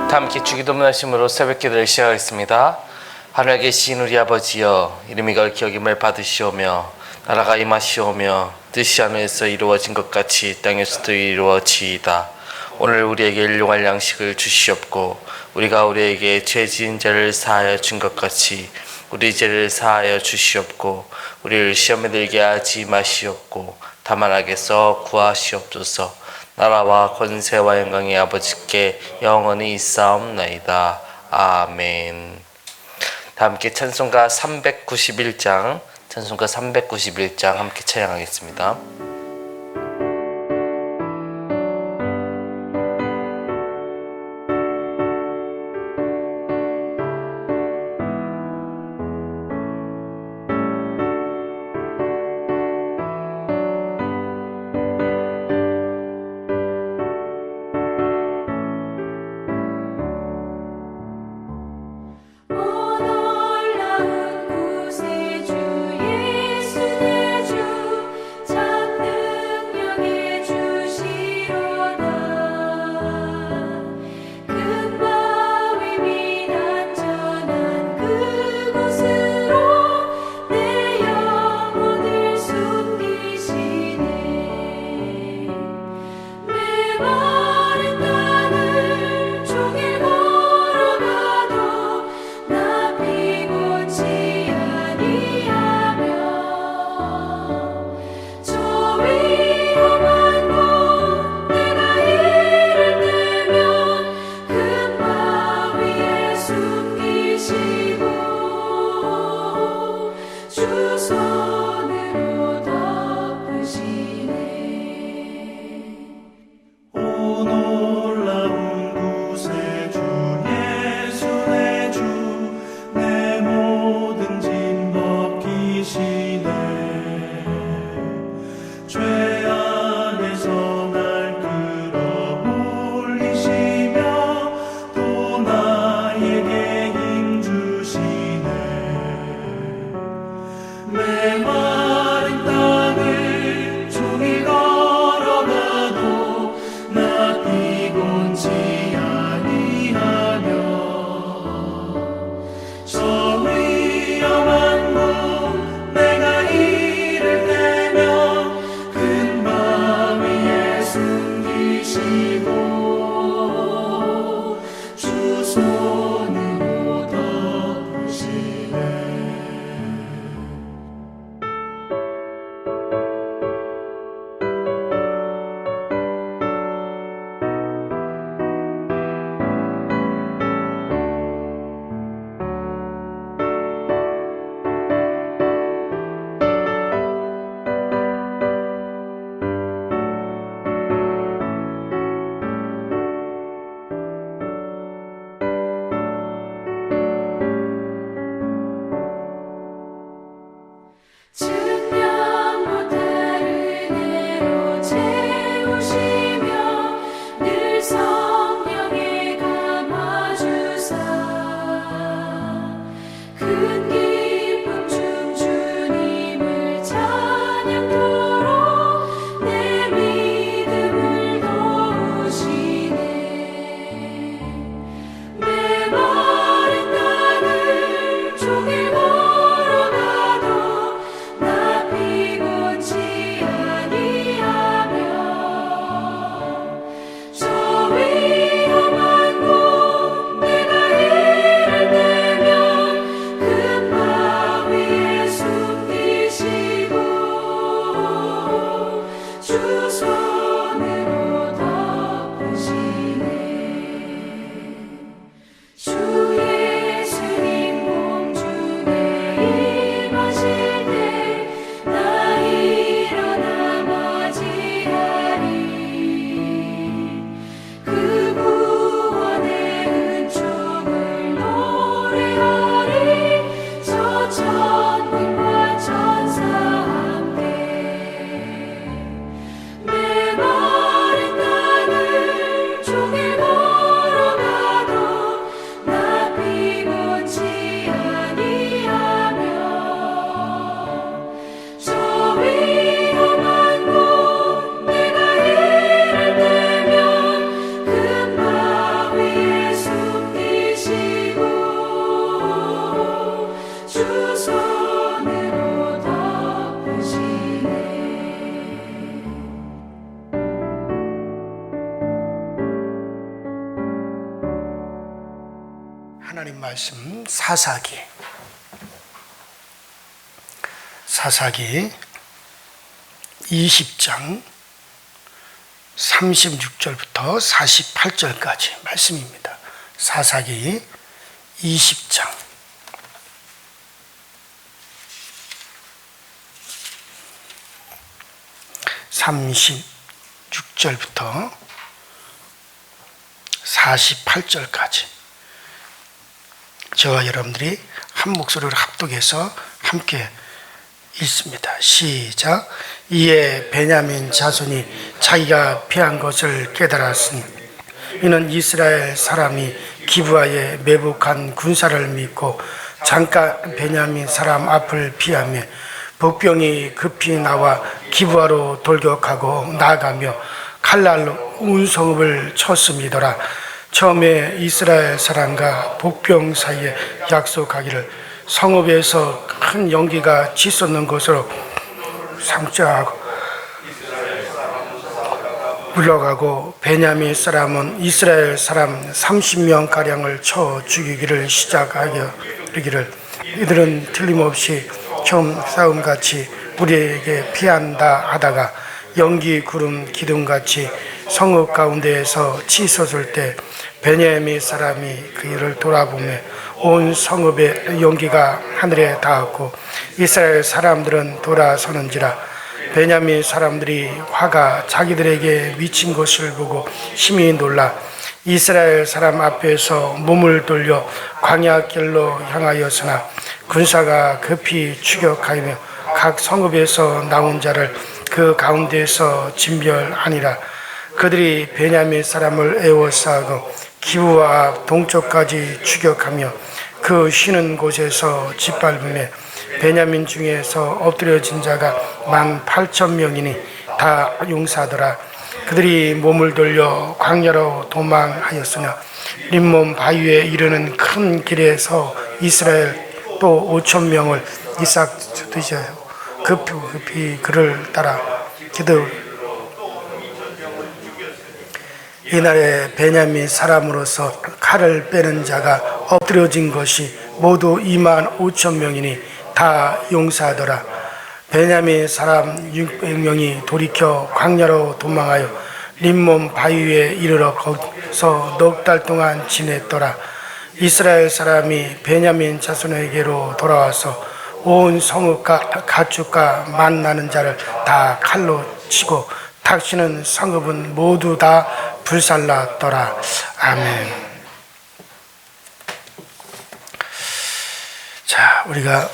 다 함께 주기도문 하심으로 새벽기도를 시작하겠습니다. 하늘에 계신 우리 아버지여, 이름이 거룩히 여김을 받으시오며 나라가 임하시오며 뜻이 하늘에서 이루어진 것 같이 땅에서도 이루어지이다. 오늘 우리에게 일용할 양식을 주시옵고 우리가 우리에게 죄 지은 자를 사하여 준 것 같이 우리 죄를 사하여 주시옵고 우리를 시험에 들게 하지 마시옵고 다만 악에서 구하시옵소서. 나라와 권세와 영광이 아버지께 영원히 있사옵나이다. 아멘. 다 함께 찬송가 391장 함께 찬양하겠습니다. 하나님 말씀 사사기 20장 36절부터 48절까지 말씀입니다. 사사기 20장 36절부터 48절까지 저와 여러분들이 한 목소리로 합독해서 함께 읽습니다. 시작. 이에 베냐민 자손이 자기가 피한 것을 깨달았으니 이는 이스라엘 사람이 기브아에 매복한 군사를 믿고 잠깐 베냐민 사람 앞을 피하며 복병이 급히 나와 기브아로 돌격하고 나아가며 칼날로 온 성읍을 쳤음이더라. 처음에 이스라엘 사람과 복병 사이에 약속하기를 성읍에서 큰 연기가 치솟는 것으로 상주하고 물러가고 베냐민 사람은 이스라엘 사람 30명가량을 쳐 죽이기를 시작하여 이르기를 이들은 틀림없이 처음 싸움같이 우리에게 피한다 하다가 연기 구름 기둥같이 성읍 가운데에서 치솟을 때 베냐민 사람이 그 일을 돌아보며 온 성읍의 연기가 하늘에 닿았고 이스라엘 사람들은 돌아서는지라. 베냐민 사람들이 화가 자기들에게 미친 것을 보고 심히 놀라 이스라엘 사람 앞에서 몸을 돌려 광야길로 향하였으나 군사가 급히 추격하며 각 성읍에서 나온 자를 그 가운데에서 진멸하니라. 그들이 베냐민 사람을 에워싸고 기브아 동쪽까지 추격하며 그 쉬는 곳에서 짓밟으며 베냐민 중에서 엎드려진 자가 18,000명이니 다 용사더라. 그들이 몸을 돌려 광야로 도망하였으나 림몬 바위에 이르는 큰 길에서 이스라엘 또 5,000명을 이삭 드셔요. 급히 그를 따라 기들. 이날에 베냐민 사람으로서 칼을 빼는 자가 엎드려진 것이 모두 25,000명이니 다 용사하더라. 베냐민 사람 600명이 돌이켜 광야로 도망하여 림몬 바위에 이르러 거기서 넉 달 동안 지냈더라. 이스라엘 사람이 베냐민 자손에게로 돌아와서 온 성읍과 가축과 만나는 자를 다 칼로 치고 탁치는 성읍은 모두 다 불살랐더라. 아멘. 자, 우리가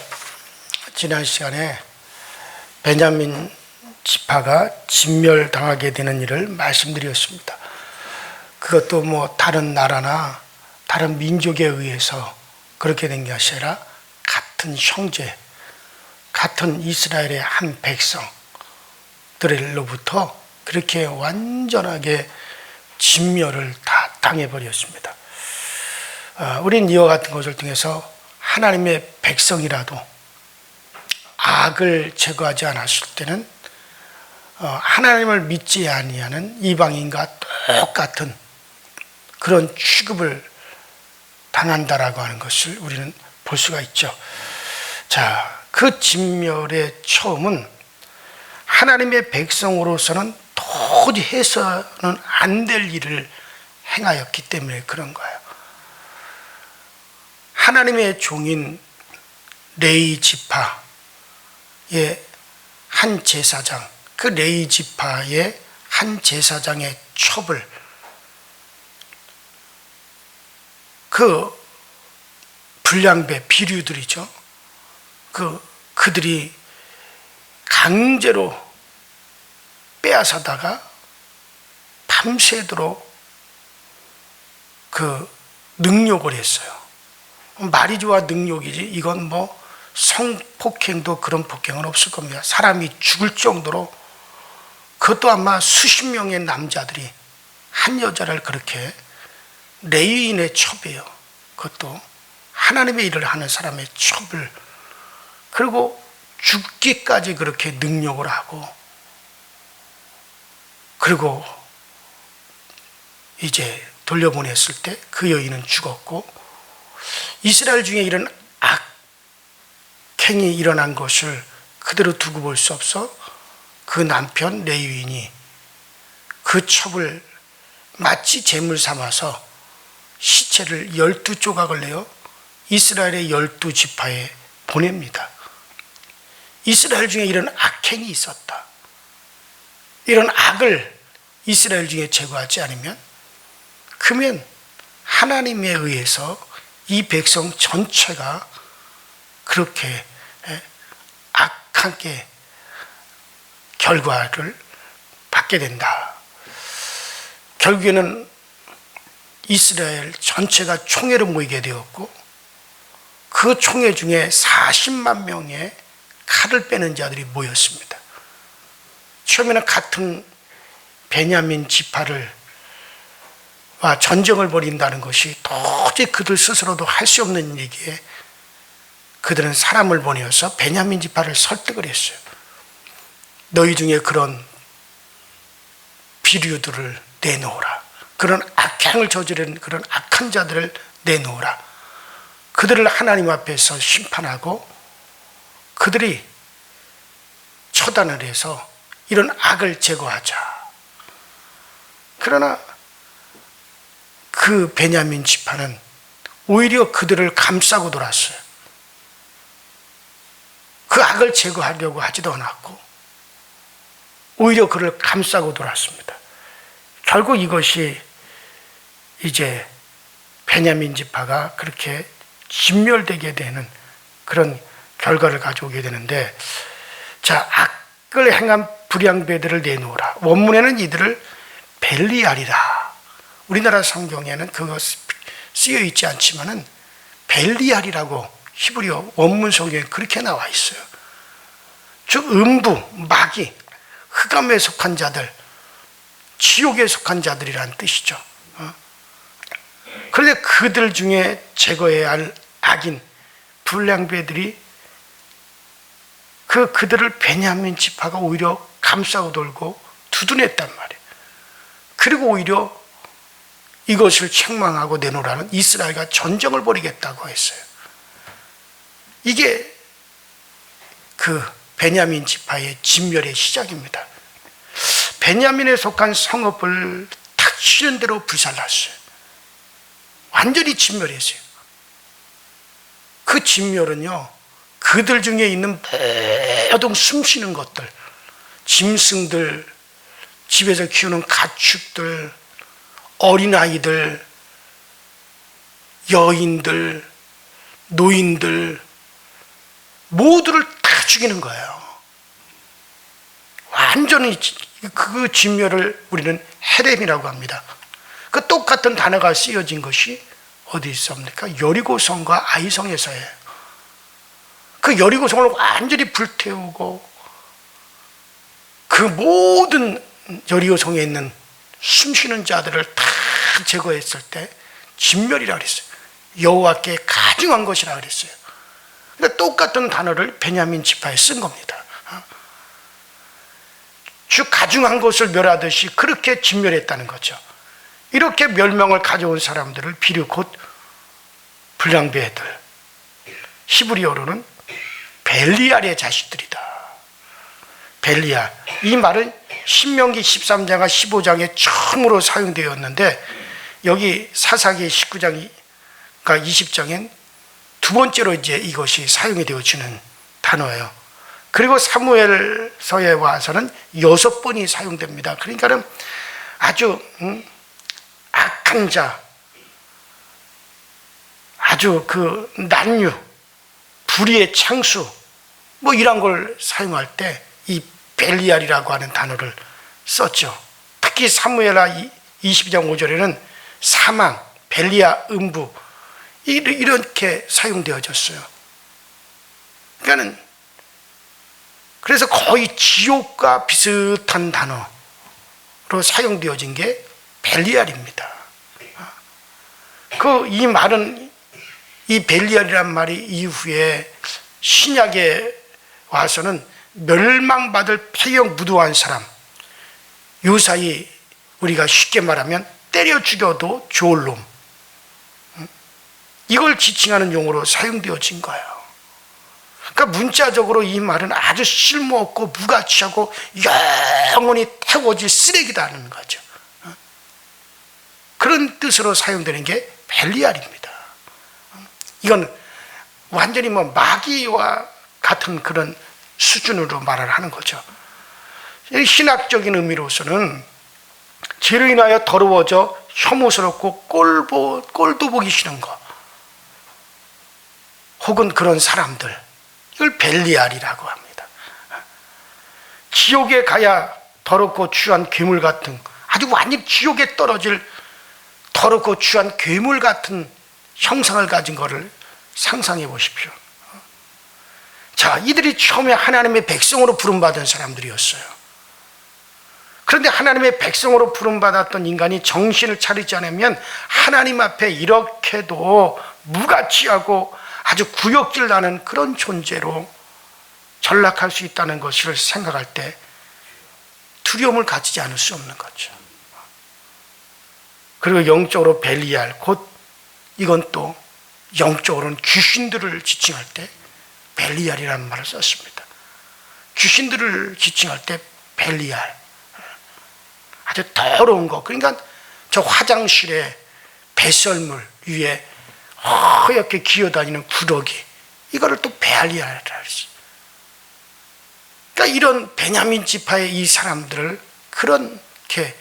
지난 시간에 베냐민 지파가 진멸당하게 되는 일을 말씀드렸습니다. 그것도 뭐 다른 나라나 다른 민족에 의해서 그렇게 된 것이 아니라 같은 형제, 같은 이스라엘의 한 백성들로부터 그렇게 완전하게 진멸을 다 당해버렸습니다. 우린 이와 같은 것을 통해서 하나님의 백성이라도 악을 제거하지 않았을 때는 하나님을 믿지 아니하는 이방인과 똑같은 그런 취급을 당한다라고 하는 것을 우리는 볼 수가 있죠. 자, 그 진멸의 처음은 하나님의 백성으로서는 도저히 해서는 안 될 일을 행하였기 때문에 그런 거예요. 하나님의 종인 레위 지파의 한 제사장, 그 레위 지파의 한 제사장의 첩을 그 불량배 비류들이죠. 그들이 강제로 빼앗아다가 밤새도록 그 능욕을 했어요. 말이 좋아 능욕이지 이건 뭐 성폭행도 그런 폭행은 없을 겁니다. 사람이 죽을 정도로 그것도 아마 수십 명의 남자들이 한 여자를 그렇게 레위인의 첩이에요. 그것도 하나님의 일을 하는 사람의 첩을 그리고 죽기까지 그렇게 능욕을 하고 그리고 이제 돌려보냈을 때 그 여인은 죽었고 이스라엘 중에 이런 악행이 일어난 것을 그대로 두고 볼 수 없어 그 남편 레위인이 그 첩을 마치 제물 삼아서 시체를 12조각을 내어 이스라엘의 12지파에 보냅니다. 이스라엘 중에 이런 악행이 있었다. 이런 악을 이스라엘 중에 제거하지 않으면, 그러면 하나님에 의해서 이 백성 전체가 그렇게 악하게 결과를 받게 된다. 결국에는 이스라엘 전체가 총회로 모이게 되었고, 그 총회 중에 40만 명의 칼을 빼는 자들이 모였습니다. 처음에는 같은 베냐민 지파를 전쟁을 벌인다는 것이 도저히 그들 스스로도 할 수 없는 일이기에 그들은 사람을 보내어서 베냐민 지파를 설득을 했어요. 너희 중에 그런 비류들을 내놓으라. 그런 악행을 저지른 그런 악한 자들을 내놓으라. 그들을 하나님 앞에서 심판하고 그들이 처단을 해서 이런 악을 제거하자. 그러나 그 베냐민 지파는 오히려 그들을 감싸고 돌았어요. 그 악을 제거하려고 하지도 않았고 오히려 그를 감싸고 돌았습니다. 결국 이것이 이제 베냐민 지파가 그렇게 진멸되게 되는 그런 결과를 가져오게 되는데, 자, 악을 행한 불량배들을 내놓으라. 원문에는 이들을 벨리알이라. 우리나라 성경에는 그거 쓰여 있지 않지만은 벨리알이라고 히브리어 원문 성경에 그렇게 나와 있어요. 즉 음부, 마귀, 흑암에 속한 자들, 지옥에 속한 자들이라는 뜻이죠. 그런데 그들 중에 제거해야 할 악인 불량배들이 그들을 베냐민 지파가 오히려 감싸고 돌고 두둔했단 말이에요. 그리고 오히려 이것을 책망하고 내놓으라는 이스라엘과 전쟁을 벌이겠다고 했어요. 이게 그 베냐민 지파의 진멸의 시작입니다. 베냐민에 속한 성읍을 닥치는 대로 불살랐어요. 완전히 진멸했어요. 그 진멸은요, 그들 중에 있는 모든 숨쉬는 것들, 짐승들, 집에서 키우는 가축들, 어린아이들, 여인들, 노인들 모두를 다 죽이는 거예요. 완전히 그 진멸을 우리는 헤렘이라고 합니다. 그 똑같은 단어가 쓰여진 것이 어디 있습니까? 여리고성과 아이성에서예요. 그 여리고성을 완전히 불태우고 그 모든 여리고성에 있는 숨쉬는 자들을 다 제거했을 때 진멸이라고 그랬어요. 여호와께 가증한 것이라고 그랬어요. 그러니까 똑같은 단어를 베냐민 지파에 쓴 겁니다. 주 가증한 것을 멸하듯이 그렇게 진멸했다는 거죠. 이렇게 멸명을 가져온 사람들을 비류 곧 불량배들, 히브리어로는 벨리알의 자식들이다. 벨리알, 이 말은 신명기 13장과 15장에 처음으로 사용되었는데 여기 사사기 19장과 20장엔 두 번째로 이제 이것이 사용이 되어지는 단어예요. 그리고 사무엘서에 와서는 6번이 사용됩니다. 그러니까는 아주 악한 자, 아주 그 난유, 불의의 창수, 뭐 이런 걸 사용할 때 이 벨리알이라고 하는 단어를 썼죠. 특히 사무엘하 22장 5절에는 사망, 벨리아, 음부 이렇게 사용되어졌어요. 그러니까는 그래서 거의 지옥과 비슷한 단어로 사용되어진 게 벨리알입니다. 이 말은 이 벨리알이란 말이 이후에 신약에 와서는 멸망받을 폐역 무도한 사람, 요사이 우리가 쉽게 말하면 때려 죽여도 좋을 놈, 이걸 지칭하는 용어로 사용되어진 거예요. 그러니까 문자적으로 이 말은 아주 쓸모없고 무가치하고 영원히 태워질 쓰레기다는 거죠. 그런 뜻으로 사용되는 게 벨리알입니다. 이건 완전히 뭐 마귀와 같은 그런 수준으로 말을 하는 거죠. 신학적인 의미로서는 죄로 인하여 더러워져 혐오스럽고 꼴도 보기 싫은 것, 혹은 그런 사람들, 이걸 벨리알이라고 합니다. 지옥에 가야 더럽고 추한 괴물 같은, 아주 완전히 지옥에 떨어질 더럽고 추한 괴물 같은 형상을 가진 것을 상상해 보십시오. 자, 이들이 처음에 하나님의 백성으로 부름받은 사람들이었어요. 그런데 하나님의 백성으로 부름받았던 인간이 정신을 차리지 않으면 하나님 앞에 이렇게도 무가치하고 아주 구역질 나는 그런 존재로 전락할 수 있다는 것을 생각할 때 두려움을 가지지 않을 수 없는 거죠. 그리고 영적으로 벨리알, 곧 이건 또 영적으로는 귀신들을 지칭할 때 벨리알이라는 말을 썼습니다. 귀신들을 지칭할 때 벨리알, 아주 더러운 거. 그러니까 저 화장실에 배설물 위에 허옇게 기어다니는 구더기, 이거를 또 벨리알이라 그러지. 그러니까 이런 베냐민 지파의 이 사람들을 그렇게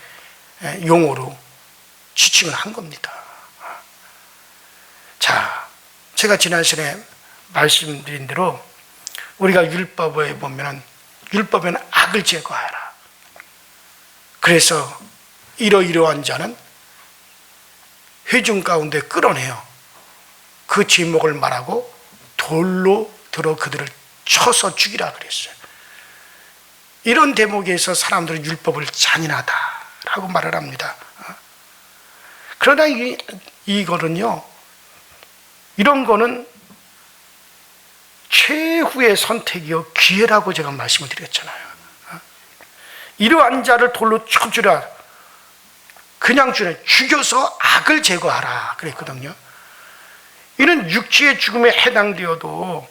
용어로 지칭을 한 겁니다. 자, 제가 지난 시간에 말씀드린 대로 우리가 율법에 보면 율법에는 악을 제거하라. 그래서 이러이러한 자는 회중 가운데 끌어내요. 그 제목을 말하고 돌로 들어 그들을 쳐서 죽이라 그랬어요. 이런 대목에서 사람들은 율법을 잔인하다라고 말을 합니다. 그러나 이거는요, 이런 거는 최후의 선택이요 기회라고 제가 말씀을 드렸잖아요. 이러한 자를 돌로 쳐주라. 그냥 죽여서 악을 제거하라 그랬거든요. 이는 육체의 죽음에 해당되어도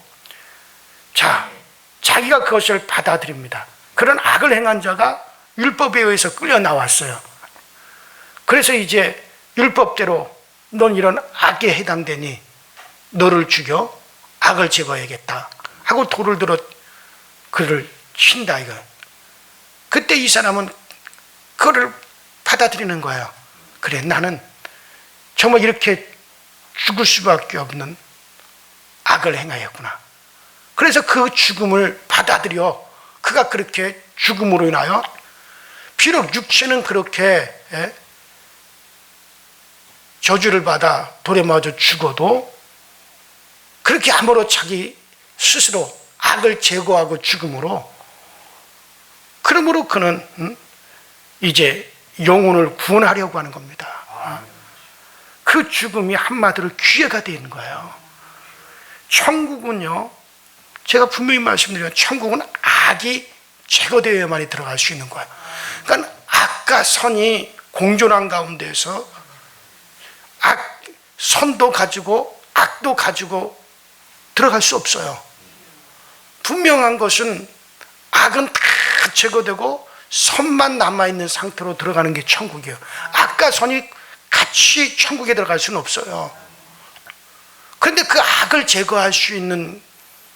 자기가 그것을 받아들입니다. 그런 악을 행한 자가 율법에 의해서 끌려 나왔어요. 그래서 이제 율법대로 넌 이런 악에 해당되니 너를 죽여 악을 제거해야겠다 하고 돌을 들어 그를 친다 이거. 그때 이 사람은 그거를 받아들이는 거예요. 그래, 나는 정말 이렇게 죽을 수밖에 없는 악을 행하였구나. 그래서 그 죽음을 받아들여 그가 그렇게 죽음으로 인하여 비록 육체는 그렇게 저주를 받아 돌에 맞아 죽어도 그렇게 아무로 자기 스스로 악을 제거하고 죽음으로, 그러므로 그는 이제 영혼을 구원하려고 하는 겁니다. 그 죽음이 한마디로 기회가 되는 거예요. 천국은요, 제가 분명히 말씀드려요. 천국은 악이 제거되어야만이 들어갈 수 있는 거예요. 그러니까 악과 선이 공존한 가운데서 선도 가지고 악도 가지고 들어갈 수 없어요. 분명한 것은 악은 다 제거되고 선만 남아있는 상태로 들어가는 게 천국이에요. 악과 선이 같이 천국에 들어갈 수는 없어요. 그런데 그 악을 제거할 수 있는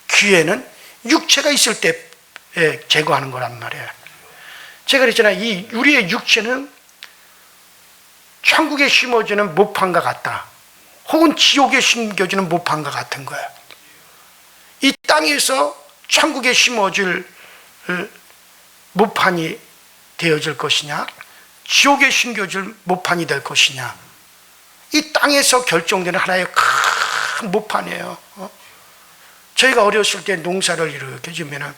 기회는 육체가 있을 때 제거하는 거란 말이에요. 제가 그랬잖아요. 이 우리의 육체는 천국에 심어지는 모판과 같다, 혹은 지옥에 심겨지는 모판과 같은 거예요. 이 땅에서 천국에 심어질 모판이 되어질 것이냐, 지옥에 심겨질 모판이 될 것이냐, 이 땅에서 결정되는 하나의 큰 모판이에요. 저희가 어렸을 때 농사를 이렇게 지으면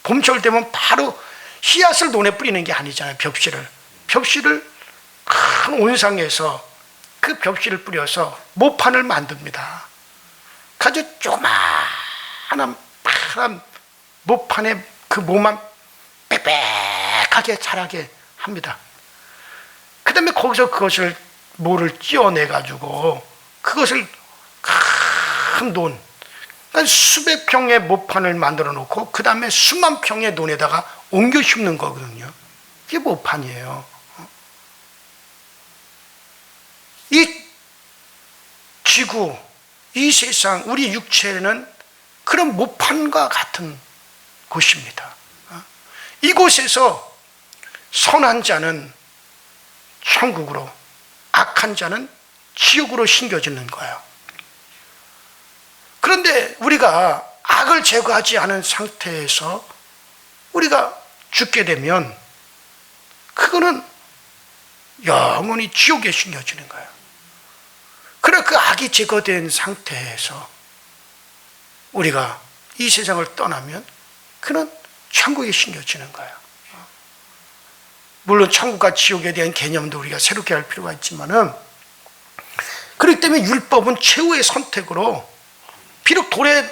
봄철 되면 바로 씨앗을 논에 뿌리는 게 아니잖아요. 벽실을 큰 온상에서 그 벽실을 뿌려서 모판을 만듭니다. 아주 조그마한 파란 모판에 그 모만 빽빽하게 자라게 합니다. 그 다음에 거기서 그것을 모를 찧어내 가지고 그것을 큰 논, 그러니까 수백 평의 모판을 만들어 놓고 그 다음에 수만 평의 논에다가 옮겨 심는 거거든요. 이게 모판이에요. 이 지구, 이 세상, 우리 육체는 그런 모판과 같은 곳입니다. 이곳에서 선한 자는 천국으로, 악한 자는 지옥으로 심겨지는 거예요. 그런데 우리가 악을 제거하지 않은 상태에서 우리가 죽게 되면 그거는 영원히 지옥에 심겨지는 거예요. 그래 그 악이 제거된 상태에서 우리가 이 세상을 떠나면 그는 천국에 심겨지는 거예요. 물론 천국과 지옥에 대한 개념도 우리가 새롭게 할 필요가 있지만은, 그렇기 때문에 율법은 최후의 선택으로 비록 돌에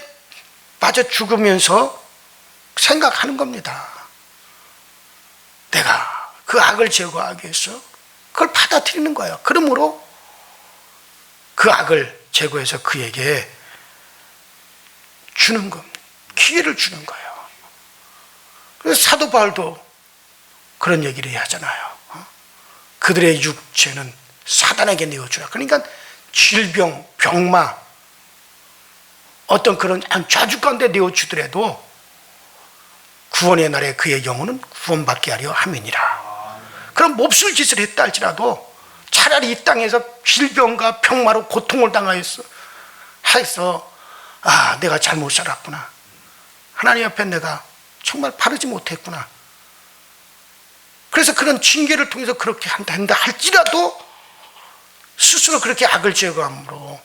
맞아 죽으면서 생각하는 겁니다. 내가 그 악을 제거하기 위해서 그걸 받아들이는 거예요. 그러므로 그 악을 제거해서 그에게 주는 겁니다. 기회를 주는 거예요. 그래서 사도 바울도 그런 얘기를 하잖아요. 그들의 육체는 사단에게 내어주라. 그러니까 질병, 병마, 어떤 그런 좌주 가운데 내어주더라도 구원의 날에 그의 영혼은 구원받게 하려 함이니라. 그럼 몹쓸 짓을 했다 할지라도 차라리 이 땅에서 질병과 병마로 고통을 당하여서 내가 잘못 살았구나, 하나님 앞에 내가 정말 바르지 못했구나, 그래서 그런 징계를 통해서 그렇게 한다 할지라도 스스로 그렇게 악을 제거함으로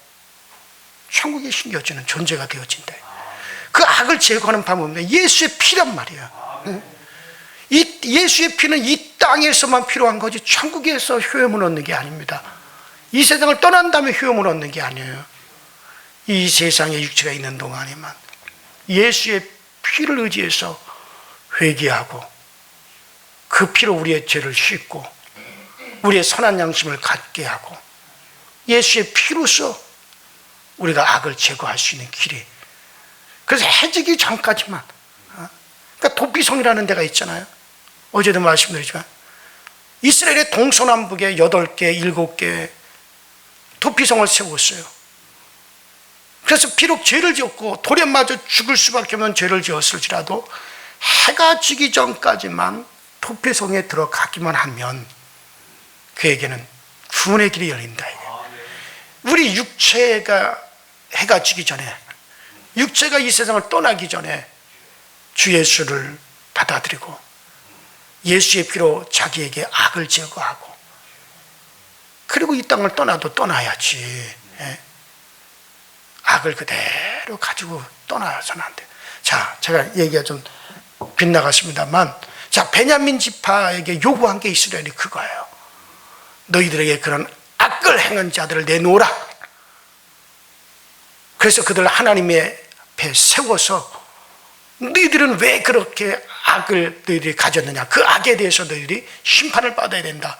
천국에 심겨지는 존재가 되어진다. 그 악을 제거하는 방법은 예수의 피란 말이에요. 이 예수의 피는 이 땅에서만 필요한 거지 천국에서 효험을 얻는 게 아닙니다. 이 세상을 떠난 다음에 효험을 얻는 게 아니에요. 이 세상에 육체가 있는 동안에만 예수의 피를 의지해서 회개하고 그 피로 우리의 죄를 씻고 우리의 선한 양심을 갖게 하고 예수의 피로서 우리가 악을 제거할 수 있는 길이, 그래서 해지기 전까지만, 그러니까 도피성이라는 데가 있잖아요. 어제도 말씀드리지만 이스라엘의 동서남북에 8개, 7개 도피성을 세웠어요. 그래서 비록 죄를 지었고 돌에 맞아 죽을 수밖에 없는 죄를 지었을지라도 해가 지기 전까지만 도피성에 들어가기만 하면 그에게는 구원의 길이 열린다. 우리 육체가 해가 지기 전에, 육체가 이 세상을 떠나기 전에 주 예수를 받아들이고 예수의 피로 자기에게 악을 제거하고, 그리고 이 땅을 떠나도 떠나야지, 악을 그대로 가지고 떠나서는 안 돼. 자, 제가 얘기가 좀 빗나갔습니다만, 자, 베냐민 지파에게 요구한 게 이스라엘이 그거예요. 너희들에게 그런 악을 행한 자들을 내놓으라. 그래서 그들을 하나님의 앞에 세워서 너희들은 왜 그렇게 악을 너희들이 가졌느냐, 그 악에 대해서 너희들이 심판을 받아야 된다.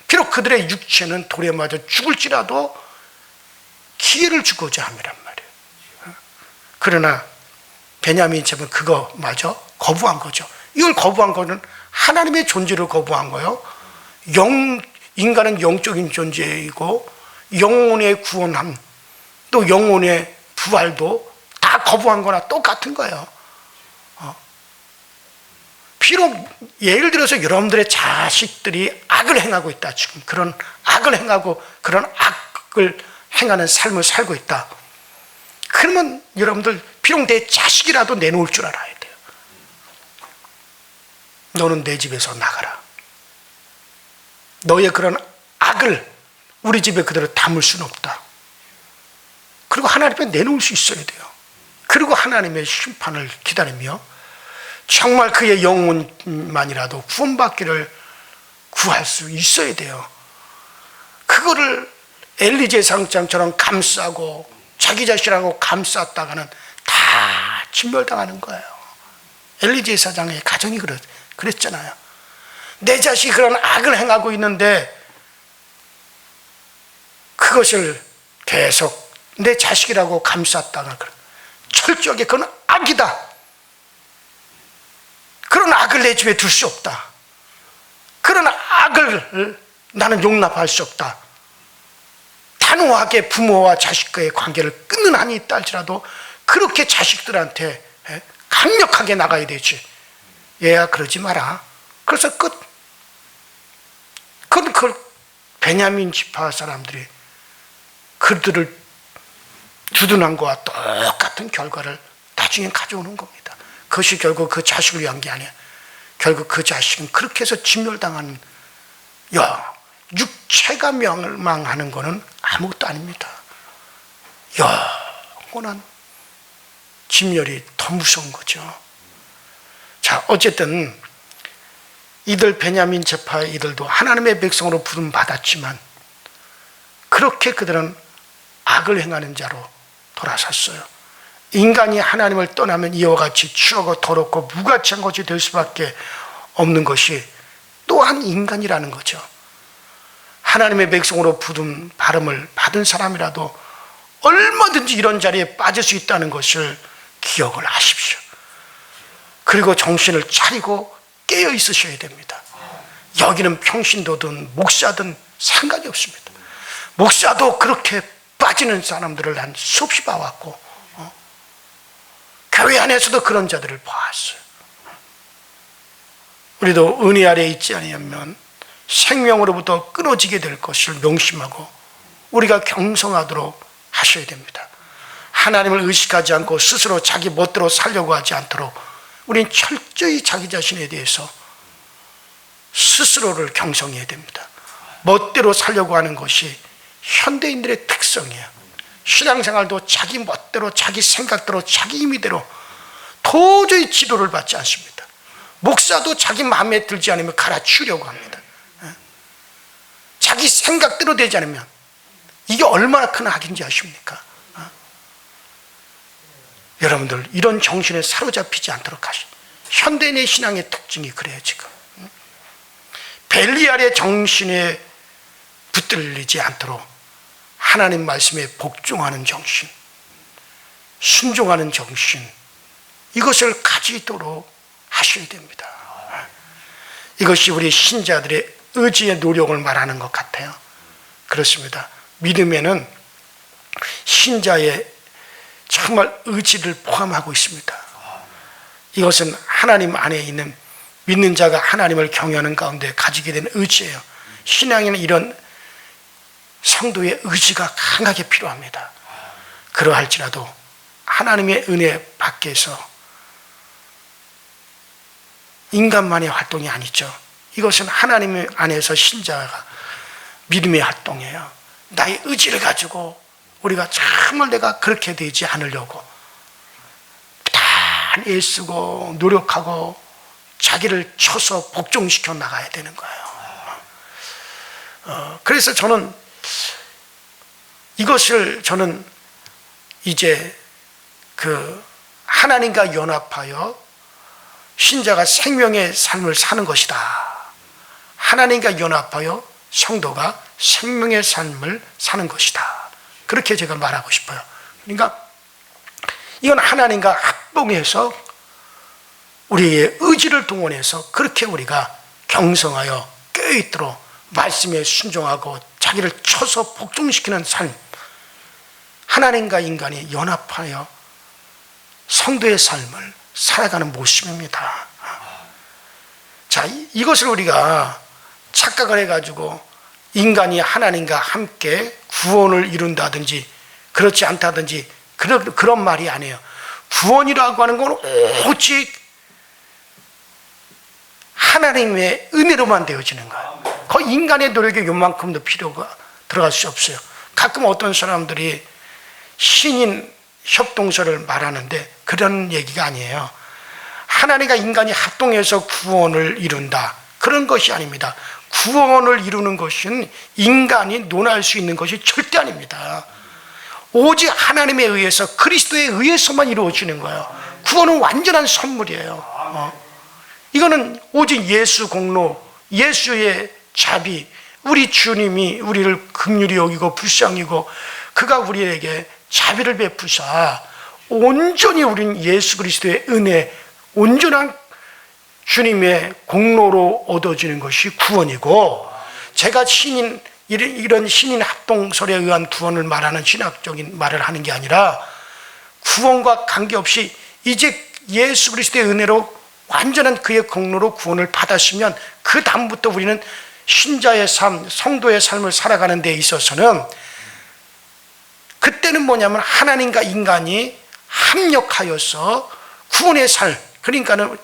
비록 그들의 육체는 돌에 맞아 죽을지라도 기회를 주고자 함이란 말이에요. 그러나 베냐민 집은 그거마저 거부한 거죠. 이걸 거부한 거는 하나님의 존재를 거부한 거예요. 인간은 영적인 존재이고 영혼의 구원함, 또 영혼의 부활도 다 거부한 거나 똑같은 거예요. 비록 예를 들어서 여러분들의 자식들이 악을 행하고 있다, 지금 그런 악을 행하고 그런 악을 행하는 삶을 살고 있다, 그러면 여러분들 비록 내 자식이라도 내놓을 줄 알아야 돼요. 너는 내 집에서 나가라. 너의 그런 악을 우리 집에 그대로 담을 수는 없다. 그리고 하나님 앞에 내놓을 수 있어야 돼요. 그리고 하나님의 심판을 기다리며 정말 그의 영혼만이라도 구원받기를 구할 수 있어야 돼요. 그거를 엘리 제사장처럼 감싸고 자기 자신하고 감쌌다가는 다 진멸당하는 거예요. 엘리 제사장의 가정이 그랬잖아요. 내 자식이 그런 악을 행하고 있는데 그것을 계속 내 자식이라고 감쌌다가 철저하게 그건 악이다. 그런 악을 내 집에 둘 수 없다. 그런 악을 나는 용납할 수 없다. 단호하게 부모와 자식과의 관계를 끊는 한이 있다 할지라도 그렇게 자식들한테 강력하게 나가야 되지. 얘야 그러지 마라. 그래서 끝. 그 베냐민 지파 사람들이 그들을 두둔한 것과 똑같은 결과를 나중에 가져오는 겁니다. 그것이 결국 그 자식을 위한 게 아니야. 결국 그 자식은 그렇게 해서 진멸당하는, 육체가 멸망하는 것은 아무것도 아닙니다. 영원한 진멸이 더 무서운 거죠. 자, 어쨌든 이들 베냐민 지파 이들도 하나님의 백성으로 부름 받았지만 그렇게 그들은 악을 행하는 자로 돌아섰어요. 인간이 하나님을 떠나면 이와 같이 추하고 더럽고 무가치한 것이 될 수밖에 없는 것이 또한 인간이라는 거죠. 하나님의 백성으로 부름 발음을 받은 사람이라도 얼마든지 이런 자리에 빠질 수 있다는 것을 기억을 하십시오. 그리고 정신을 차리고 깨어 있으셔야 됩니다. 여기는 평신도든 목사든 상관이 없습니다. 목사도 그렇게 빠지는 사람들을 난 수없이 봐왔고, 교회 안에서도 그런 자들을 봐왔어요. 우리도 은혜 아래에 있지 아니하면 생명으로부터 끊어지게 될 것을 명심하고 우리가 경성하도록 하셔야 됩니다. 하나님을 의식하지 않고 스스로 자기 멋대로 살려고 하지 않도록 우리는 철저히 자기 자신에 대해서 스스로를 경성해야 됩니다. 멋대로 살려고 하는 것이 현대인들의 특성이에요. 신앙생활도 자기 멋대로, 자기 생각대로, 자기 임의대로 도저히 지도를 받지 않습니다. 목사도 자기 마음에 들지 않으면 갈아치우려고 합니다. 자기 생각대로 되지 않으면 이게 얼마나 큰 악인지 아십니까? 여러분들 이런 정신에 사로잡히지 않도록 하시오. 현대인의 신앙의 특징이 그래요. 지금 벨리알의 정신에 붙들리지 않도록 하나님 말씀에 복종하는 정신, 순종하는 정신, 이것을 가지도록 하셔야 됩니다. 이것이 우리 신자들의 의지의 노력을 말하는 것 같아요. 그렇습니다. 믿음에는 신자의 정말 의지를 포함하고 있습니다. 이것은 하나님 안에 있는 믿는 자가 하나님을 경외하는 가운데 가지게 되는 의지예요. 신앙에는 이런 성도의 의지가 강하게 필요합니다. 그러할지라도 하나님의 은혜 밖에서 인간만의 활동이 아니죠. 이것은 하나님 안에서 신자가 믿음의 활동이에요. 나의 의지를 가지고 우리가 정말 내가 그렇게 되지 않으려고 다 애쓰고 노력하고 자기를 쳐서 복종시켜 나가야 되는 거예요. 그래서 저는 이것을 이제 그 하나님과 연합하여 신자가 생명의 삶을 사는 것이다. 하나님과 연합하여 성도가 생명의 삶을 사는 것이다. 그렇게 제가 말하고 싶어요. 그러니까 이건 하나님과 합동해서 우리의 의지를 동원해서 그렇게 우리가 경성하여 껴있도록 말씀에 순종하고 자기를 쳐서 복종시키는 삶, 하나님과 인간이 연합하여 성도의 삶을 살아가는 모습입니다. 자, 이것을 우리가 착각을 해가지고 인간이 하나님과 함께 구원을 이룬다든지 그렇지 않다든지 그런 말이 아니에요. 구원이라고 하는 건 오직 하나님의 은혜로만 되어지는 거예요. 거의 인간의 노력이 요만큼도 필요가 들어갈 수 없어요. 가끔 어떤 사람들이 신인 협동서를 말하는데 그런 얘기가 아니에요. 하나님과 인간이 합동해서 구원을 이룬다, 그런 것이 아닙니다. 구원을 이루는 것은 인간이 논할 수 있는 것이 절대 아닙니다. 오직 하나님에 의해서, 그리스도에 의해서만 이루어지는 거예요. 구원은 완전한 선물이에요. 이거는 오직 예수 공로, 예수의 자비, 우리 주님이 우리를 긍휼히 여기고 불쌍히 여기고 그가 우리에게 자비를 베푸사 온전히 우린 예수 그리스도의 은혜, 온전한 주님의 공로로 얻어지는 것이 구원이고, 제가 이런 신인 합동설에 의한 구원을 말하는 신학적인 말을 하는 게 아니라, 구원과 관계없이 이제 예수 그리스도의 은혜로 완전한 그의 공로로 구원을 받았으면 그 다음부터 우리는 신자의 삶, 성도의 삶을 살아가는 데 있어서는, 그때는 뭐냐면 하나님과 인간이 합력하여서 구원의 삶, 그러니까는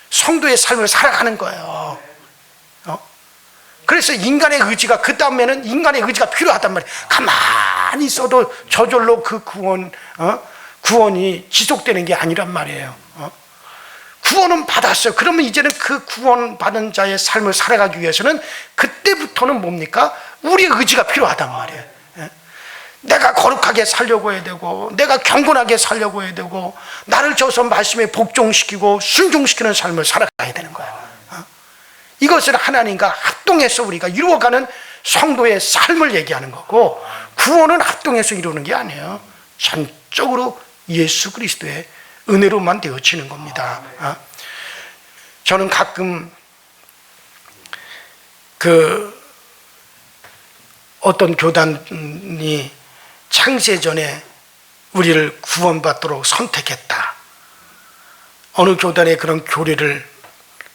성도의 삶을 살아가는 거예요. 그래서 인간의 의지가, 그 다음에는 인간의 의지가 필요하단 말이에요. 가만히 있어도 저절로 그 구원이 지속되는 게 아니란 말이에요. 구원은 받았어요. 그러면 이제는 그 구원받은 자의 삶을 살아가기 위해서는 그때부터는 뭡니까? 우리의 의지가 필요하단 말이에요. 내가 거룩하게 살려고 해야 되고, 내가 경건하게 살려고 해야 되고, 나를 저서 말씀에 복종시키고 순종시키는 삶을 살아가야 되는 거예요. 이것을 하나님과 합동해서 우리가 이루어가는 성도의 삶을 얘기하는 거고, 구원은 합동해서 이루는 게 아니에요. 전적으로 예수 그리스도의 은혜로만 되어지는 겁니다. 저는 가끔 어떤 교단이 창세전에 우리를 구원받도록 선택했다, 어느 교단의 그런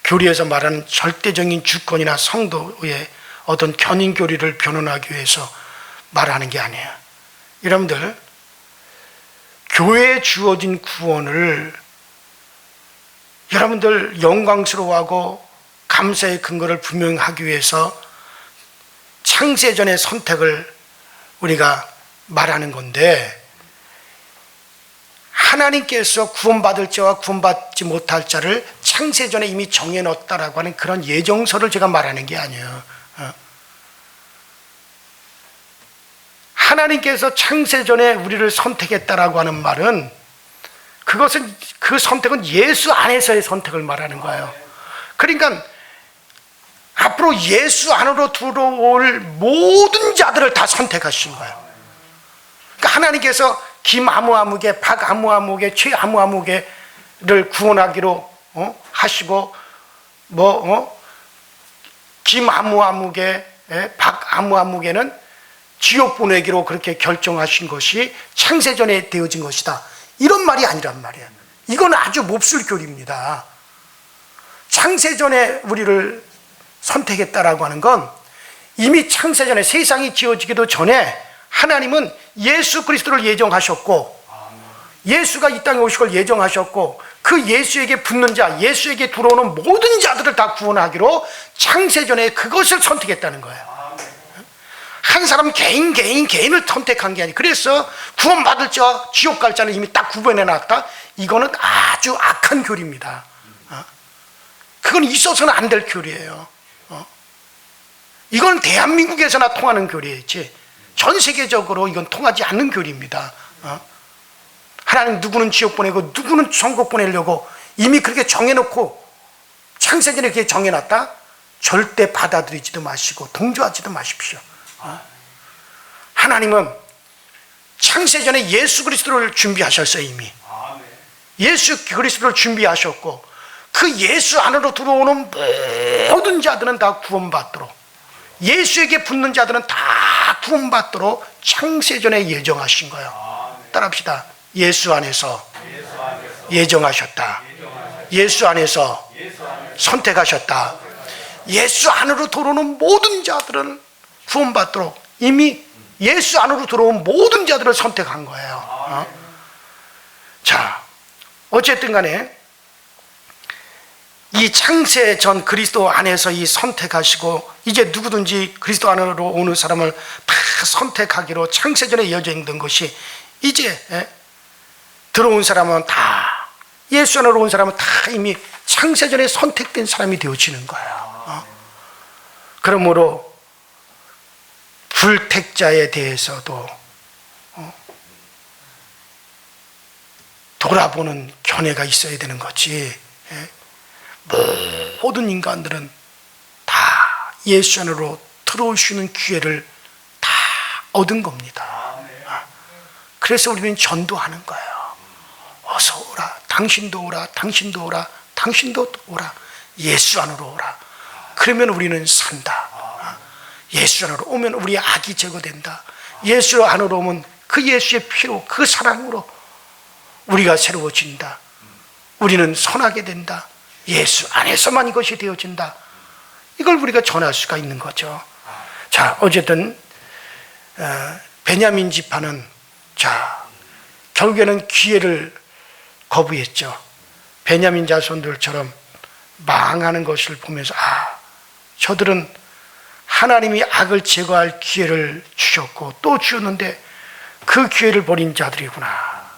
교리에서 말하는 절대적인 주권이나 성도의 어떤 견인 교리를 변론하기 위해서 말하는 게 아니에요. 여러분들, 교회에 주어진 구원을 여러분들 영광스러워하고 감사의 근거를 분명하기 위해서 창세전의 선택을 우리가 말하는 건데, 하나님께서 구원받을 자와 구원받지 못할 자를 창세전에 이미 정해놓았다라고 하는 그런 예정서를 제가 말하는 게 아니에요. 하나님께서 창세전에 우리를 선택했다라고 하는 말은, 그 선택은 예수 안에서의 선택을 말하는 거예요. 그러니까 앞으로 예수 안으로 들어올 모든 자들을 다 선택하신 거예요. 그러니까 하나님께서 김아무아무개, 박아무아무개, 최아무아무개를 구원하기로 하시고, 김아무아무개, 박아무아무개는 지옥 보내기로 그렇게 결정하신 것이 창세전에 되어진 것이다, 이런 말이 아니란 말이에요. 이건 아주 몹쓸 교리입니다. 창세전에 우리를 선택했다라고 하는 건, 이미 창세전에, 세상이 지어지기도 전에 하나님은 예수 그리스도를 예정하셨고, 예수가 이 땅에 오실 걸 예정하셨고, 그 예수에게 붙는 자, 예수에게 들어오는 모든 자들을 다 구원하기로 창세전에 그것을 선택했다는 거예요. 한 사람 개인을 선택한 게 아니에요. 그래서 구원받을 자와 지옥 갈 자는 이미 딱 구분해 놨다. 이거는 아주 악한 교리입니다. 그건 있어서는 안 될 교리예요. 이건 대한민국에서나 통하는 교리였지, 전 세계적으로 이건 통하지 않는 교리입니다. 하나님 누구는 지옥 보내고 누구는 천국 보내려고 이미 그렇게 정해놓고 창세전에 그렇게 정해놨다? 절대 받아들이지도 마시고 동조하지도 마십시오. 하나님은 창세전에 예수 그리스도를 준비하셨어요. 이미 예수 그리스도를 준비하셨고, 그 예수 안으로 들어오는 모든 자들은 다 구원받도록, 예수에게 붙는 자들은 다 구원받도록 창세전에 예정하신 거예요. 따라합시다. 예수 안에서 예정하셨다. 예수 안에서 선택하셨다. 예수 안으로 들어오는 모든 자들은 구원받도록 이미 예수 안으로 들어온 모든 자들을 선택한 거예요. 자, 어쨌든 간에 이 창세전 그리스도 안에서 이 선택하시고, 이제 누구든지 그리스도 안으로 오는 사람을 다 선택하기로 창세전에 예정된 것이, 이제 들어온 사람은 다, 예수 안으로 온 사람은 다 이미 창세전에 선택된 사람이 되어지는 거예요. 그러므로 불택자에 대해서도 돌아보는 견해가 있어야 되는 거지. 모든 인간들은 다 예수 안으로 들어올 수 있는 기회를 다 얻은 겁니다. 그래서 우리는 전도하는 거예요. 어서 오라, 당신도 오라, 당신도 오라, 당신도 오라, 예수 안으로 오라. 그러면 우리는 산다. 예수 안으로 오면 우리의 악이 제거된다. 예수 안으로 오면 그 예수의 피로, 그 사랑으로 우리가 새로워진다. 우리는 선하게 된다. 예수 안에서만 이것이 되어진다. 이걸 우리가 전할 수가 있는 거죠. 자, 어쨌든 베냐민 지파는 결국에는 기회를 거부했죠. 베냐민 자손들처럼 망하는 것을 보면서 저들은 하나님이 악을 제거할 기회를 주셨고 또 주었는데 그 기회를 버린 자들이구나.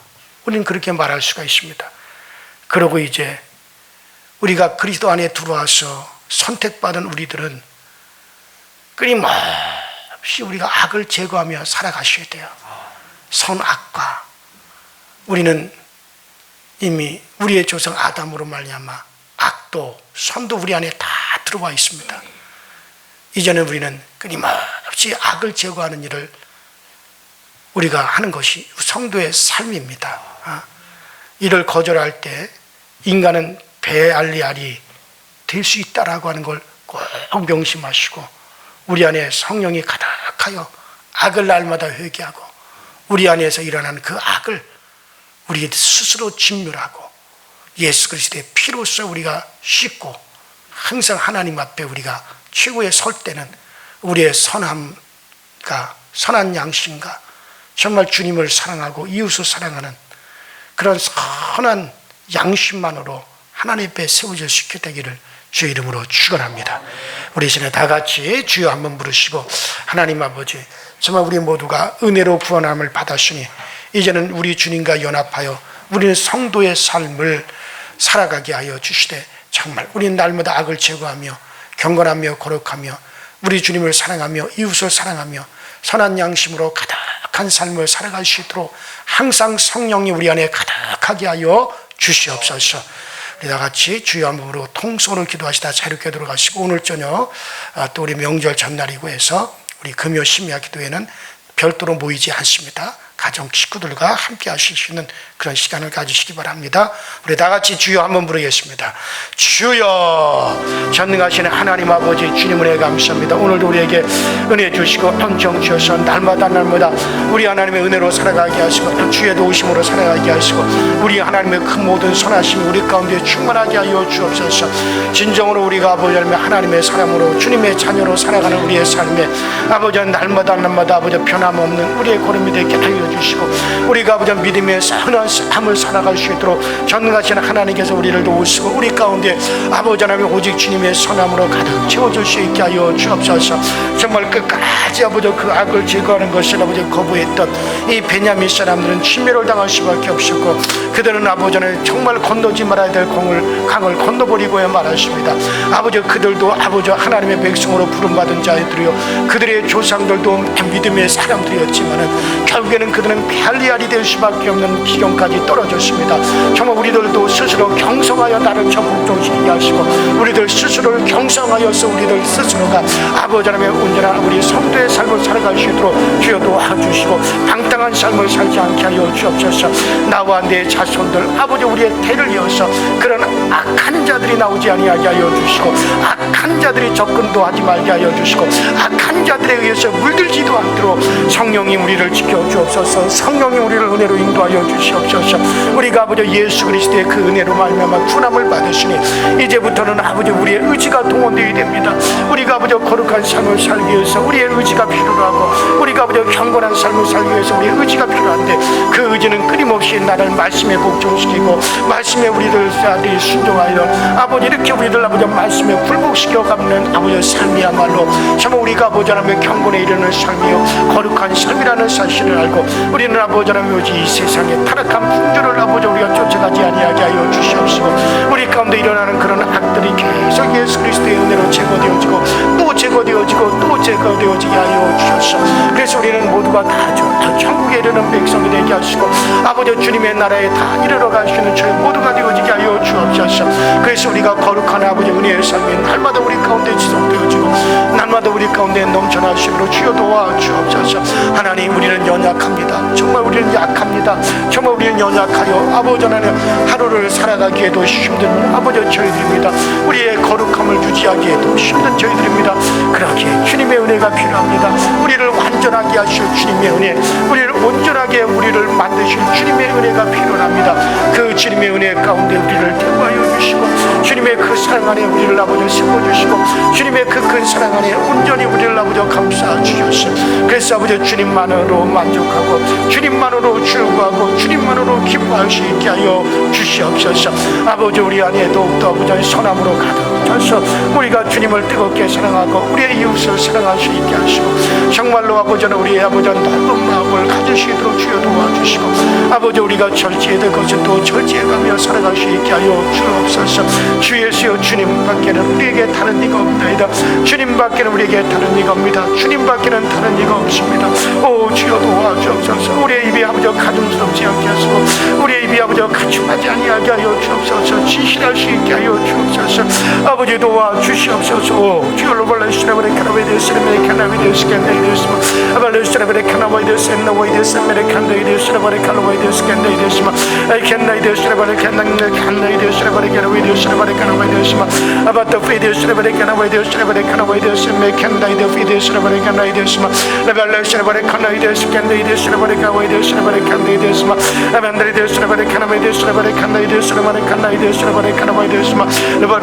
우리는 그렇게 말할 수가 있습니다. 그러고 이제 우리가 그리스도 안에 들어와서 선택받은 우리들은 끊임없이 우리가 악을 제거하며 살아가셔야 돼요. 선악과. 우리는 이미 우리의 조상 아담으로 말미암아 악도 선도 우리 안에 다 들어와 있습니다. 이제는 우리는 끊임없이 악을 제거하는 일을 우리가 하는 것이 성도의 삶입니다. 이를 거절할 때 인간은 베알리알이 될 수 있다라고 하는 걸 꼭 명심하시고 우리 안에 성령이 가득하여 악을 날마다 회개하고 우리 안에서 일어나는 그 악을 우리 스스로 진멸하고 예수 그리스도의 피로써 우리가 씻고 항상 하나님 앞에 우리가 최고의 설 때는 우리의 선함과 선한 양심과 정말 주님을 사랑하고 이웃을 사랑하는 그런 선한 양심만으로 하나님 앞에 세워질 수 있게 되기를 주의 이름으로 축원합니다. 우리 이제 다 같이 주여 한번 부르시고 하나님 아버지 정말 우리 모두가 은혜로 구원함을 받았으니 이제는 우리 주님과 연합하여 우리는 성도의 삶을 살아가게 하여 주시되 정말 우리는 날마다 악을 제거하며 경건하며 거룩하며 우리 주님을 사랑하며 이웃을 사랑하며 선한 양심으로 가득한 삶을 살아갈 수 있도록 항상 성령이 우리 안에 가득하게 하여 주시옵소서. 우리 다 같이 주여 한 번으로 통성으로 기도하시다 자유롭게 들어가시고 오늘 저녁 또 우리 명절 전날이고 해서 우리 금요 심야 기도회는 별도로 모이지 않습니다. 가정 식구들과 함께 하실 수 있는 그런 시간을 가지시기 바랍니다. 우리 다 같이 주여 한번 부르겠습니다. 주여 전능하신 하나님 아버지 주님 은혜 감사합니다. 오늘도 우리에게 은혜 주시고 은총 주셔서 날마다 우리 하나님의 은혜로 살아가게 하시고 또 주의 도우심으로 살아가게 하시고 우리 하나님의 그 모든 선하심이 우리 가운데 충만하게 하여 주옵소서. 진정으로 우리가 아버지 하나님의 사람으로 주님의 자녀로 살아가는 우리의 삶에 아버지 날마다 아버지 변함없는 우리의 걸음이 되게 하여 주시고 우리가 아버지 믿음의 선한 삶을 살아갈 수 있도록 전능하신 하나님께서 우리를 도우시고 우리 가운데 아버지 하나님 오직 주님의 선함으로 가득 채워줄 수 있게 하여 주옵소서. 정말 끝까지 아버지 그 악을 제거하는 것을 아버지 거부했던 이 베냐민 사람들은 침멸을 당할 수밖에 없었고 그들은 아버지 하나님 정말 건너지 말아야 될 강을 건너버리고야 말았습니다. 아버지 그들도 아버지 하나님의 백성으로 부름받은 자들이요 그들의 조상들도 믿음의 사람들이었지만은 결국에는 그들은 베알리알이 될 수밖에 없는 지경까지 떨어졌습니다. 정말 우리들도 스스로 경성하여 나를 적극적시키게 하시고 우리들 스스로를 경성하여서 우리들 스스로가 아버지 하나님의 온전한 우리 성도의 삶을 살아갈 수 있도록 주여 도와주시고 당당한 삶을 살지 않게 하여 주옵소서. 나와 내 자손들 아버지 우리의 대를 이어서 그런 악한 자들이 나오지 아니하게 하여 주시고 악한 자들이 접근도 하지 말게 하여 주시고 악한 자들에 의해서 물들지도 않도록 성령이 우리를 지켜주옵소서. 성령이 우리를 은혜로 인도하여 주시옵소서. 우리가 아버지 예수 그리스도의 그 은혜로 말미암아 구원함을 받으시니 이제부터는 아버지 우리의 의지가 동원되어야 됩니다. 우리가 아버지 거룩한 삶을 살기 위해서 우리의 의지가 필요하고 우리가 아버지 경건한 삶을 살기 위해서 우리의 의지가 필요한데 그 의지는 끊임없이 나를 말씀에 복종시키고 말씀에 우리들이 순종하여 아버지 이렇게 우리들 아버지 말씀에 굴복시켜 가는 아버지 삶이야말로 정말 우리가 아버지 하나님의 경건에 이르는 삶이요 거룩한 삶이라는 사실을 알고 우리는 아버지 하나님 오직 이 세상의 타락한 풍조를 아버지 우리가 쫓아가지 아니하게 하여 주시옵시고 우리 가운데 일어나는 그런 악들이 계속 예수 그리스도의 은혜로 제거되어지고 또 제거되어지고 또 제거되어지게 하여 주셔서 그래서 우리는 모두가 다 천국에 이르는 백성이 되게 하시고 아버지 주님의 나라에 다 이르러 갈 수 있는 저희 모두가 되어지게 하여 주옵소서. 그래서 우리가 거룩한 아버지 은혜의 삶이 날마다 우리 가운데 지속되어지고 날마다 우리 가운데 넘쳐나심으로 주여 도와 주옵소서. 하나님, 우리는 연약합니다. 정말 우리는 약합니다. 정말 우리는 연약하여 아버지 하나님 하루를 살아가기에도 힘든 아버지 저희들입니다. 우리의 거룩함을 유지하기에도 힘든 저희들입니다. 그러기에 주님의 은혜가 필요합니다. 우리를 완전하게 하실 주님의 은혜, 우리를 온전하게 우리를 만드실 주님의 은혜가 필요합니다. 그 주님의 은혜 가운데 우리를 대우하여 주시고 주님의 그 사랑 안에 우리를 아버지 세워주시고 주님의 그 큰 사랑 안에 온전히 우리를 아버지 감싸 주셨어. 그래서 아버지 주님만으로 만족하고 주님만으로 즐거워하고 주님만으로 기뻐할 수 있게 하여 주시옵소서. 아버지 우리 안에 더욱더 아버지 선함으로 가득 차서 우리가 주님을 뜨겁게 사랑하고 우리의 이웃을 사랑할 수 있게 하시고 정말로 아버지는 우리의 아버지 넓은 마음을 가질 수 있도록 주여 도와주시고 아버지 우리가 절제해야 될 것은 또 절제해가며 살아갈 수 있게 하여 주옵소서. 주 예수여, 주님밖에는 우리에게 다른 이가 없나이다. 주님밖에는 우리에게 다른 이가 없습니다. 주님밖에는 다른 이가 없습니다. 오 주여 도와주옵소서. 우리의 입이 아버지 가증스럽지 않게 하시고 우리의 입이 아버지 가축하지 아니하게 하여 주옵소서. 진실할 수 있게 하여 주옵소서. 아버지 도와주시옵소서. 오 주여 로발레시라바레 카나베데스레메 카나베데스캔데이데스마 아발레시라바레 카나바이데스엔나와이데스메레 칸데이데스라바레 칼로바이데스캔데이데스마 아이캔나이데스라바레 캔나이데스라바레 카나바이데스라바레 카나바이데스마 아바타 페이데스라바레 카나바이데스라바레 카나바이데스메 캔다이데 페이데스라바레 카나이데스마 레발레시라바레 카나이데스캔데이데스라바레 카와이데스라바레 칸데이데스마 아반드리데스라바레 카나바이데스라바레 칸나이데스라바레 칸나이데스라바레 카나바이데스마 레발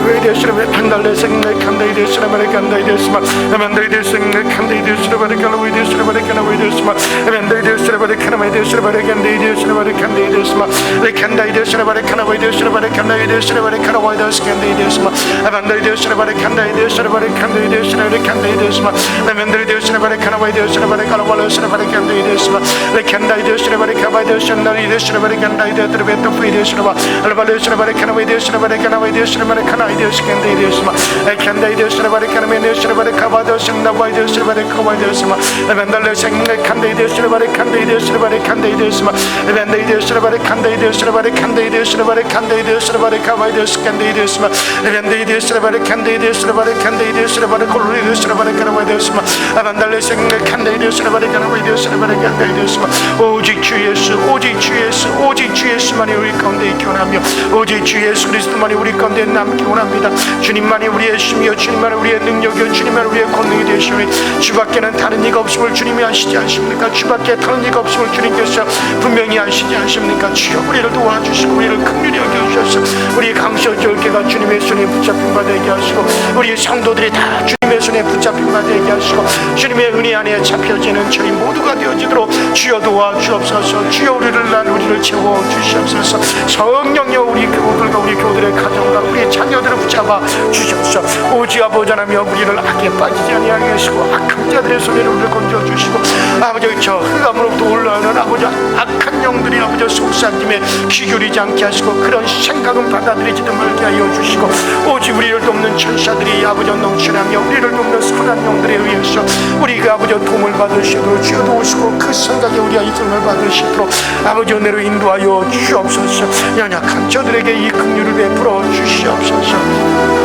웨이데스라바레 칸달레생메 칸데이데스라바레 칸데이데스마 아반드리데스메 칸데이데스라바레 칼로바이데스라바레 카나바이데스마 아반드리데스라바레 카나바이데스라바레 칸데이데스라바레 칸데이데스마 레칸다이데스라바레 카나바이데스라바레 칸다이데스라바레 카나바이데스캔데이데스마 아반드리데스라바레 칸다이데스라바레 칸데이데스라바레 칸데이데스마 아반드리데스라바레 카나바이데스라바레 칼로발레스라바레 칸데이데스마 레칸다이데스라바레 카바이데스나리데스라바레 칸다이데스라바레 페이데스라바 알발레스라바레 카나바이데스라바레 카나바이데스라바레 카나이데스캔데이데스마 레칸다이데스라바레 카나메데스라바레 카바이데스나바이데스라바레 카바이데스마 아반달레생메 칸데이데스라바레 칸데이데스라바레 칸데이데스마 아반데이데스라바레 칸데이데스라바레 칸데이데스라바레 칸데이데스라바레 카바이데스캔데이데스마 아반데이데스라바레 칸데이데스라바레 칸데이데스라바레 콜로리데스라바레 카나바이데스마 아반달레생메 칸데이데스라바레 카나바이데스라바레 칸데이데스마 오직 주 예수, 오직 주 예수, 오직 주 예수만이 우리 가운데 있기 원하며 오직 주 예수 그리스도만이 우리 가운데 남기 원합니다. 주님만이 우리의 힘이요 주님만이 우리의 능력이요 주님만이 우리의 권능이 되시오니 주밖에는 다른 이가 없음을 주님이 아시지 않습니까? 주밖에 다른 이가 없음을 주님께서 분명히 아시지 않습니까? 주여 우리를 도와주시고 우리를 긍휼히 여겨주셔서 우리 강소 절개가 주님의 손에 붙잡힌 바 되게 하시고 우리 성도들이 다 주님의 손에 붙잡힌 바 되게 하시고 주님의 은혜 안에 잡혀지는 저희 모두가 되어지도록 주여 도와주옵소서. 주여 우리를 채워 주시옵소서. 성령여 우리 교우들과 우리 교우들의 가정과 우리 자녀들을 붙잡아 주셔서 오직 아버지 하나며 우리를 악에 빠지지 아니하게 하시고 악한 자들의 손에는 우리를 건져 주시고 아버지 저 흑암으로부터 올라오는 아버지 악한 영들이 아버지 속삭임에 귀 기울이지 않게 하시고 그런 생각은 받아들이지도 말게 하여 주시고 오직 우리를 돕는 천사들이 아버지 넘치나며 우리를 돕는 선한 영들에 의해서 우리가 아버지 도움을 받으시도록 주여 도우시고 그 생각에 우리가 이끌음을 받으시도록 아버지 은혜로 인도하여 주시옵소서. 연약한 저들에게 이 긍휼을 베풀어 주시옵소서.